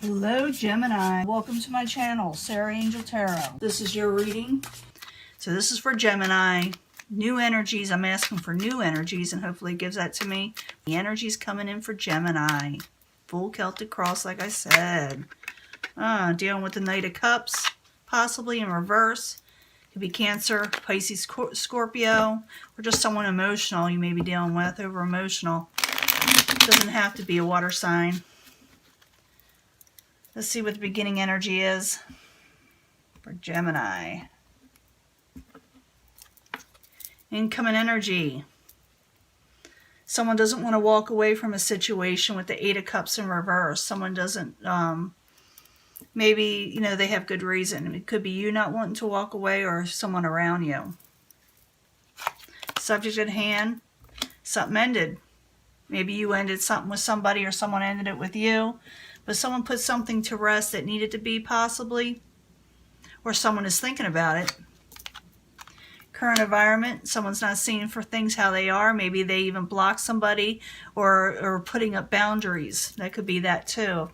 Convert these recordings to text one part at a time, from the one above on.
Hello Gemini, welcome to my channel, Sarah Angel Tarot. This is your reading. So this is for Gemini. New energies, I'm asking for new energies and hopefully it gives that to me. The energy's coming in for Gemini. Full Celtic cross like I said. Dealing with the Knight of Cups, possibly in reverse. Could be Cancer, Pisces, Scorpio, or just someone emotional you may be dealing with, over emotional. Doesn't have to be a water sign. Let's see what the beginning energy is for Gemini. Incoming energy. Someone doesn't want to walk away from a situation with the Eight of Cups in reverse. Someone doesn't, maybe, you know, they have good reason. It could be you not wanting to walk away or someone around you. Subject at hand, something ended. Maybe you ended something with somebody or someone ended it with you. But someone put something to rest that needed to be, possibly. Or someone is thinking about it. Current environment, someone's not seeing for things how they are. Maybe they even block somebody or putting up boundaries. That could be that too.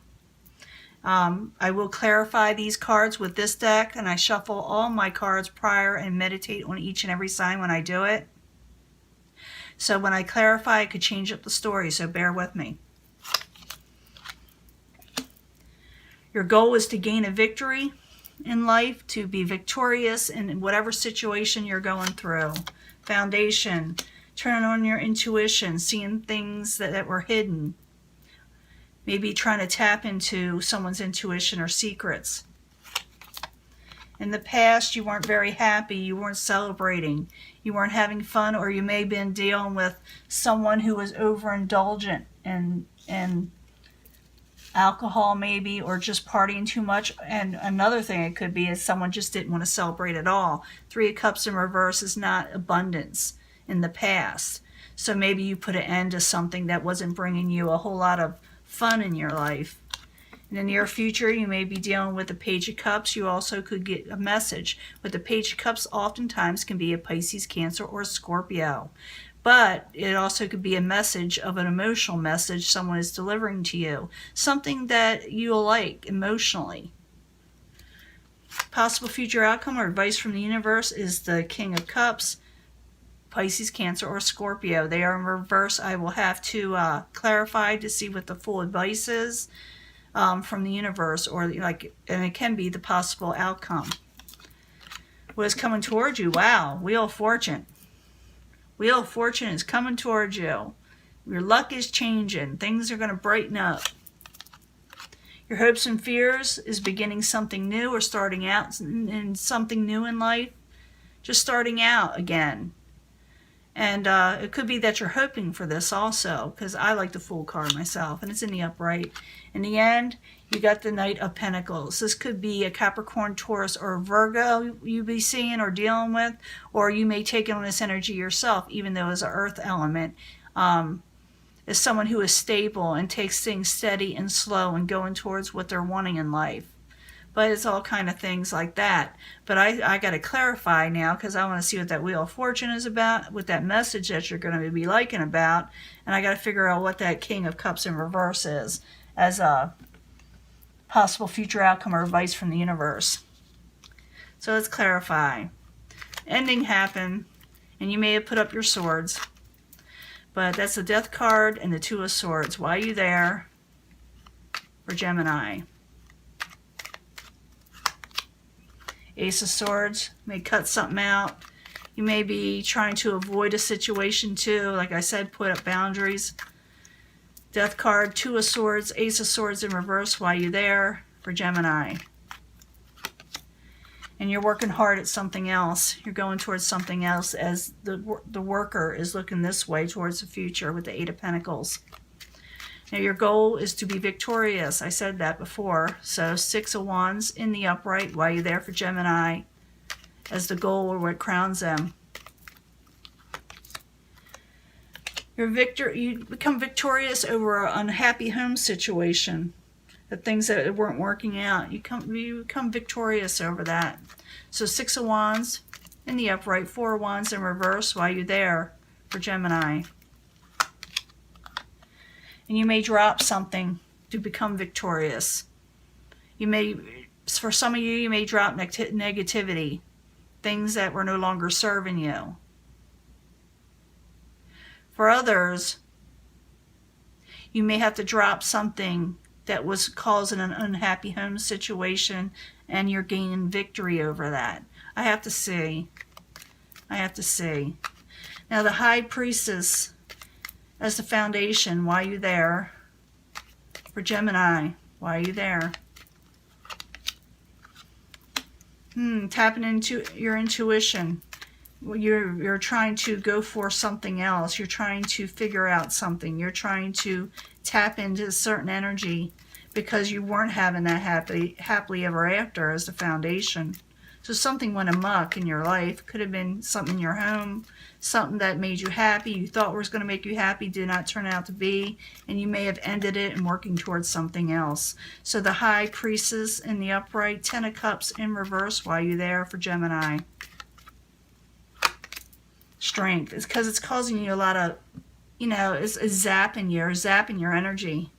I will clarify these cards with this deck, and I shuffle all my cards prior and meditate on each and every sign when I do it. So when I clarify, I could change up the story, so bear with me. Your goal is to gain a victory in life, to be victorious in whatever situation you're going through. Foundation, turning on your intuition, seeing things that were hidden. Maybe trying to tap into someone's intuition or secrets. In the past, you weren't very happy, you weren't celebrating, you weren't having fun, or you may have been dealing with someone who was overindulgent and alcohol maybe, or just partying too much. And another thing it could be is someone just didn't want to celebrate at all. Three of Cups in reverse is not abundance in the past. So maybe you put an end to something that wasn't bringing you a whole lot of fun in your life. In the near future, you may be dealing with the Page of Cups. You also could get a message. But the Page of Cups oftentimes can be a Pisces, Cancer, or Scorpio. But it also could be a message of an emotional message someone is delivering to you. Something that you'll like emotionally. Possible future outcome or advice from the universe is the King of Cups, Pisces, Cancer, or Scorpio. They are in reverse. I will have to clarify to see what the full advice is from the universe, or and it can be the possible outcome. What is coming towards you? Wow, Wheel of Fortune. Wheel of Fortune is coming towards you. Your luck is changing. Things are going to brighten up. Your hopes and fears is beginning something new or starting out in something new in life. Just starting out again. And it could be that you're hoping for this also, because I like the Fool card myself, and it's in the upright. In the end, you got the Knight of Pentacles. This could be a Capricorn, Taurus, or Virgo you be seeing or dealing with, or you may take on this energy yourself, even though it's an earth element. Is someone who is stable and takes things steady and slow and going towards what they're wanting in life. But it's all kind of things like that. But I got to clarify now, because I want to see what that Wheel of Fortune is about, what that message that you're going to be liking about. And I got to figure out what that King of Cups in reverse is as a possible future outcome or advice from the universe. So let's clarify. Ending happened, and you may have put up your swords. But that's the Death card and the Two of Swords. Why are you there for Gemini? Ace of Swords may cut something out. You may be trying to avoid a situation too. Like I said, put up boundaries. Death card, Two of Swords, Ace of Swords in reverse. Why are you there for Gemini? And you're working hard at something else. You're going towards something else as the worker is looking this way towards the future with the Eight of Pentacles. Now your goal is to be victorious. I said that before. So Six of Wands in the upright. Why are you there for Gemini? As the goal or what crowns them. You become victorious over an unhappy home situation. The things that weren't working out. You become victorious over that. So Six of Wands in the upright. Four of Wands in reverse. Why are you there for Gemini? And you may drop something to become victorious. You may, for some of you, you may drop negativity, things that were no longer serving you. For others, you may have to drop something that was causing an unhappy home situation, and you're gaining victory over that. I have to see. I have to see. Now, the High Priestess as the foundation. Why are you there? For Gemini, why are you there? Tapping into your intuition. You're trying to go for something else. You're trying to figure out something. You're trying to tap into a certain energy because you weren't having that happily ever after as the foundation. So something went amok in your life. Could have been something in your home, something that made you happy, you thought was going to make you happy, did not turn out to be, and you may have ended it and working towards something else. So the High Priestess in the upright, 10 of Cups in reverse. Why are you there for Gemini? Strength. It's because it's causing you a lot of, it's zapping your energy.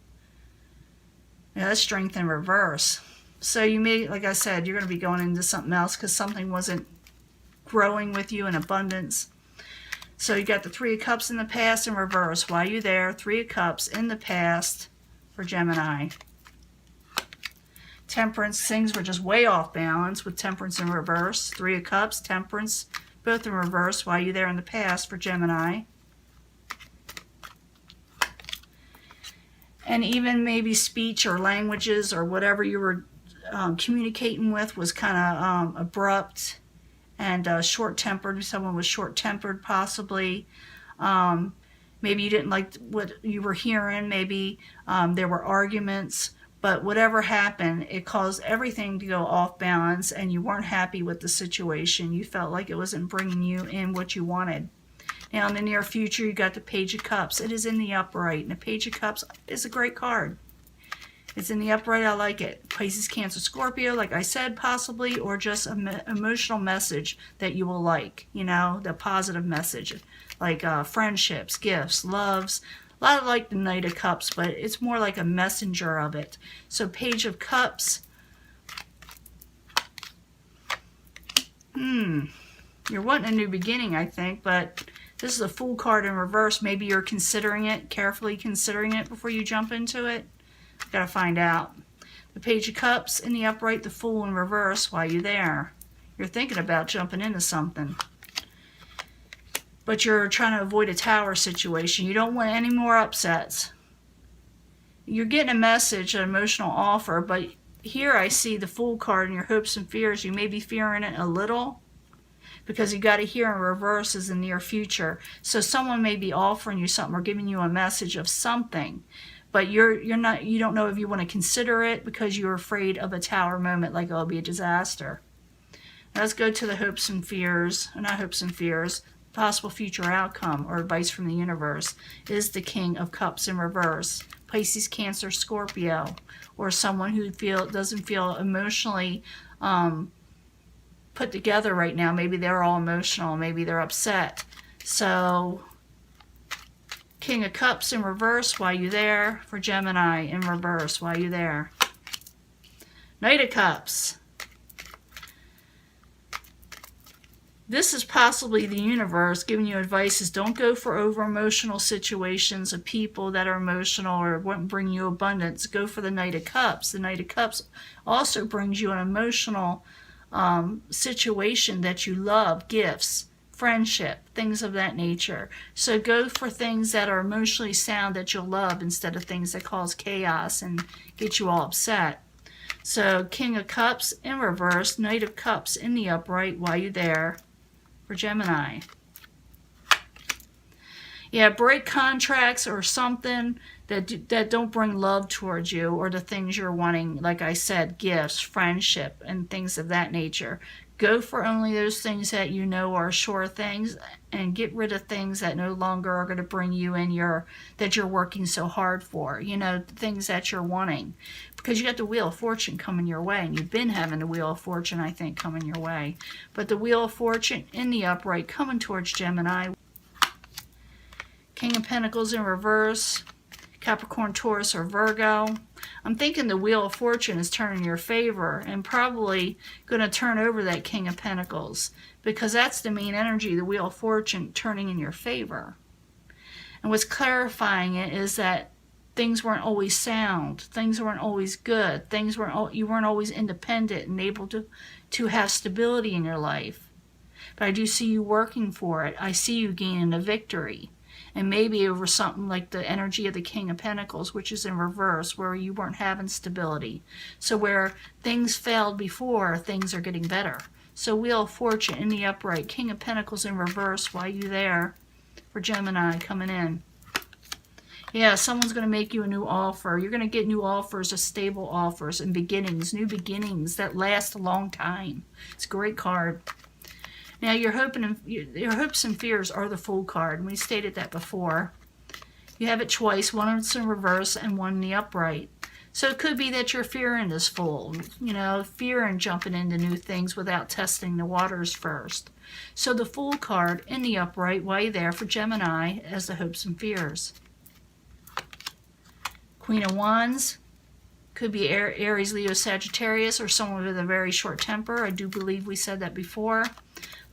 Yeah, that's strength in reverse. So you may, like I said, you're going to be going into something else because something wasn't growing with you in abundance. So you got the 3 of Cups in the past in reverse. Why are you there? 3 of Cups in the past for Gemini. Temperance. Things were just way off balance with Temperance in reverse. 3 of Cups, Temperance, both in reverse. Why are you there in the past for Gemini? And even maybe speech or languages or whatever you were communicating with was kind of abrupt and short-tempered. Someone was short-tempered possibly. Maybe you didn't like what you were hearing. Maybe there were arguments. But whatever happened, it caused everything to go off balance and you weren't happy with the situation. You felt like it wasn't bringing you in what you wanted. Now in the near future, you got the Page of Cups. It is in the upright. And the Page of Cups is a great card. It's in the upright. I like it. Pisces, Cancer, Scorpio, like I said, possibly, or just an emotional message that you will like, the positive message, like friendships, gifts, loves. A lot of like the Knight of Cups, but it's more like a messenger of it. So Page of Cups. You're wanting a new beginning, I think, but this is a Fool card in reverse. Maybe you're considering it, carefully considering it before you jump into it. Gotta find out. The Page of Cups in the upright, the Fool in reverse. Why are you there? You're thinking about jumping into something. But you're trying to avoid a Tower situation. You don't want any more upsets. You're getting a message, an emotional offer, but here I see the Fool card in your hopes and fears. You may be fearing it a little because you got to hear in reverse is the near future. So someone may be offering you something or giving you a message of something. But you don't know if you want to consider it because you're afraid of a Tower moment, like it'll be a disaster. Now let's go to the hopes and fears, not hopes and fears, possible future outcome or advice from the universe is the King of Cups in reverse. Pisces, Cancer, Scorpio, or someone who doesn't feel emotionally put together right now. Maybe they're all emotional, maybe they're upset. So King of Cups in reverse, why are you there? For Gemini in reverse, why are you there? Knight of Cups. This is possibly the universe giving you advice is don't go for over-emotional situations of people that are emotional or won't bring you abundance. Go for the Knight of Cups. The Knight of Cups also brings you an emotional situation that you love, gifts, friendship, things of that nature. So go for things that are emotionally sound that you'll love instead of things that cause chaos and get you all upset. So King of Cups in reverse, Knight of Cups in the upright, why are you there? For Gemini. Yeah, break contracts or something that don't bring love towards you or the things you're wanting, like I said, gifts, friendship, and things of that nature. Go for only those things that you know are sure things and get rid of things that no longer are going to bring you in that you're working so hard for, things that you're wanting. Because you got the Wheel of Fortune coming your way, and you've been having the Wheel of Fortune, I think, coming your way. But the Wheel of Fortune in the upright coming towards Gemini. King of Pentacles in reverse, Capricorn, Taurus, or Virgo. I'm thinking the Wheel of Fortune is turning in your favor and probably going to turn over that King of Pentacles, because that's the main energy, the Wheel of Fortune turning in your favor. And what's clarifying it is that things weren't always sound, things weren't always good, you weren't always independent and able to have stability in your life. But I do see you working for it. I see you gaining a victory. And maybe over something like the energy of the King of Pentacles, which is in reverse, where you weren't having stability. So where things failed before, things are getting better. So Wheel of Fortune in the upright, King of Pentacles in reverse, why you there? For Gemini coming in. Yeah, someone's going to make you a new offer. You're going to get new offers, stable offers, and beginnings, new beginnings that last a long time. It's a great card. Now, your hopes and fears are the Fool card. We stated that before. You have it twice. One is in reverse and one in the upright. So it could be that you're fearing this Fool. You know, fearing jumping into new things without testing the waters first. So the Fool card in the upright, why you there for Gemini as the hopes and fears. Queen of Wands. Could be Aries, Leo, Sagittarius, or someone with a very short temper. I do believe we said that before.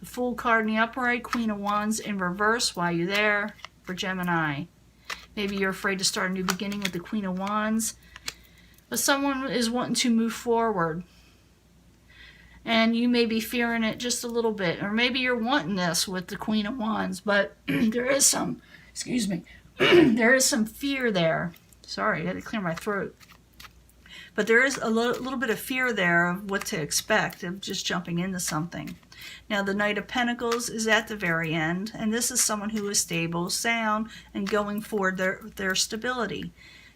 The Fool card in the upright, Queen of Wands in reverse. Why are you there? For Gemini. Maybe you're afraid to start a new beginning with the Queen of Wands. But someone is wanting to move forward. And you may be fearing it just a little bit. Or maybe you're wanting this with the Queen of Wands. But there is some, there is some fear there. Sorry, I had to clear my throat. But there is a little bit of fear there of what to expect, of just jumping into something. Now, the Knight of Pentacles is at the very end, and this is someone who is stable, sound, and going forward their stability.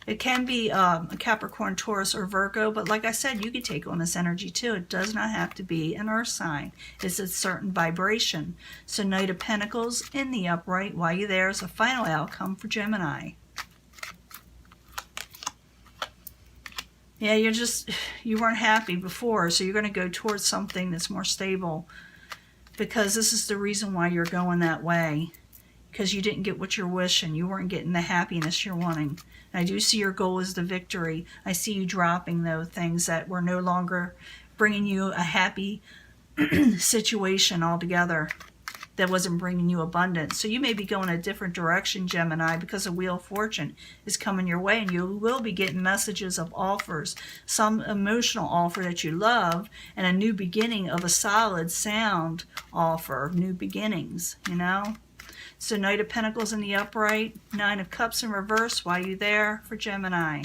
It can be a Capricorn, Taurus, or Virgo, but like I said, you could take on this energy too. It does not have to be an earth sign. It's a certain vibration. So Knight of Pentacles in the upright, while you're there, is a final outcome for Gemini. Yeah, you weren't happy before, so you're going to go towards something that's more stable, because this is the reason why you're going that way, because you didn't get what you're wishing. You weren't getting the happiness you're wanting. And I do see your goal is the victory. I see you dropping those things that were no longer bringing you a happy situation altogether, that wasn't bringing you abundance. So you may be going a different direction, Gemini, because the Wheel of Fortune is coming your way, and you will be getting messages of offers, some emotional offer that you love, and a new beginning of a solid, sound offer, new beginnings, you know? So Knight of Pentacles in the upright, Nine of Cups in reverse, why are you there? For Gemini.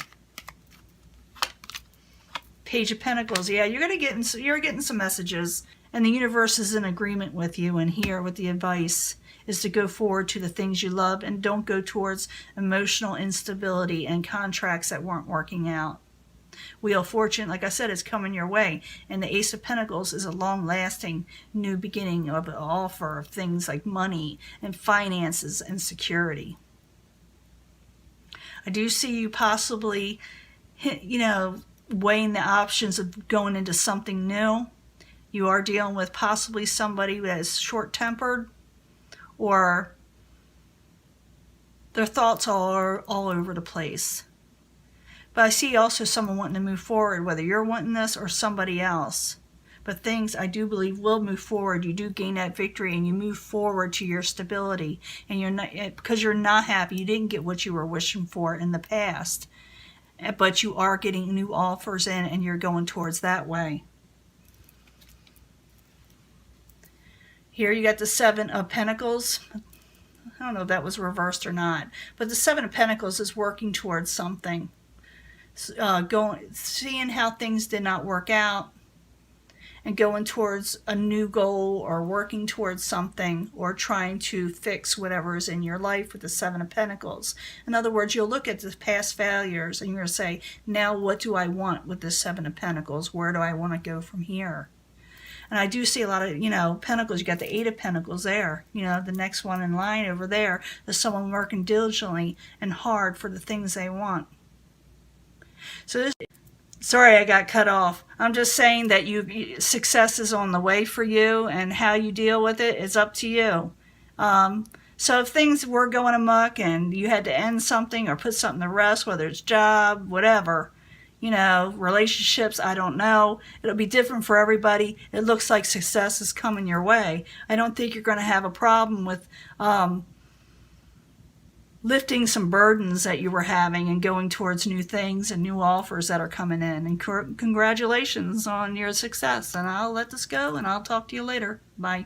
Page of Pentacles, yeah, you're getting some messages. And the universe is in agreement with you, and here with the advice is to go forward to the things you love and don't go towards emotional instability and contracts that weren't working out. Wheel of Fortune, like I said, is coming your way. And the Ace of Pentacles is a long-lasting new beginning of an offer of things like money and finances and security. I do see you possibly, weighing the options of going into something new. You are dealing with possibly somebody that is short-tempered, or their thoughts are all over the place. But I see also someone wanting to move forward, whether you're wanting this or somebody else. But things, I do believe, will move forward. You do gain that victory, and you move forward to your stability. And you're not, because you're not happy. You didn't get what you were wishing for in the past. But you are getting new offers in, and you're going towards that way. Here you got the Seven of Pentacles. I don't know if that was reversed or not. But the Seven of Pentacles is working towards something. Seeing how things did not work out, and going towards a new goal, or working towards something, or trying to fix whatever is in your life with the Seven of Pentacles. In other words, you'll look at the past failures and you're going to say, now what do I want with the Seven of Pentacles? Where do I want to go from here? And I do see a lot of, Pentacles. You got the Eight of Pentacles there. The next one in line over there is someone working diligently and hard for the things they want. So sorry I got cut off. I'm just saying that success is on the way for you, and how you deal with it is up to you. So if things were going amok and you had to end something or put something to rest, whether it's job, whatever, relationships, I don't know. It'll be different for everybody. It looks like success is coming your way. I don't think you're going to have a problem with lifting some burdens that you were having and going towards new things and new offers that are coming in. And congratulations on your success. And I'll let this go, and I'll talk to you later. Bye.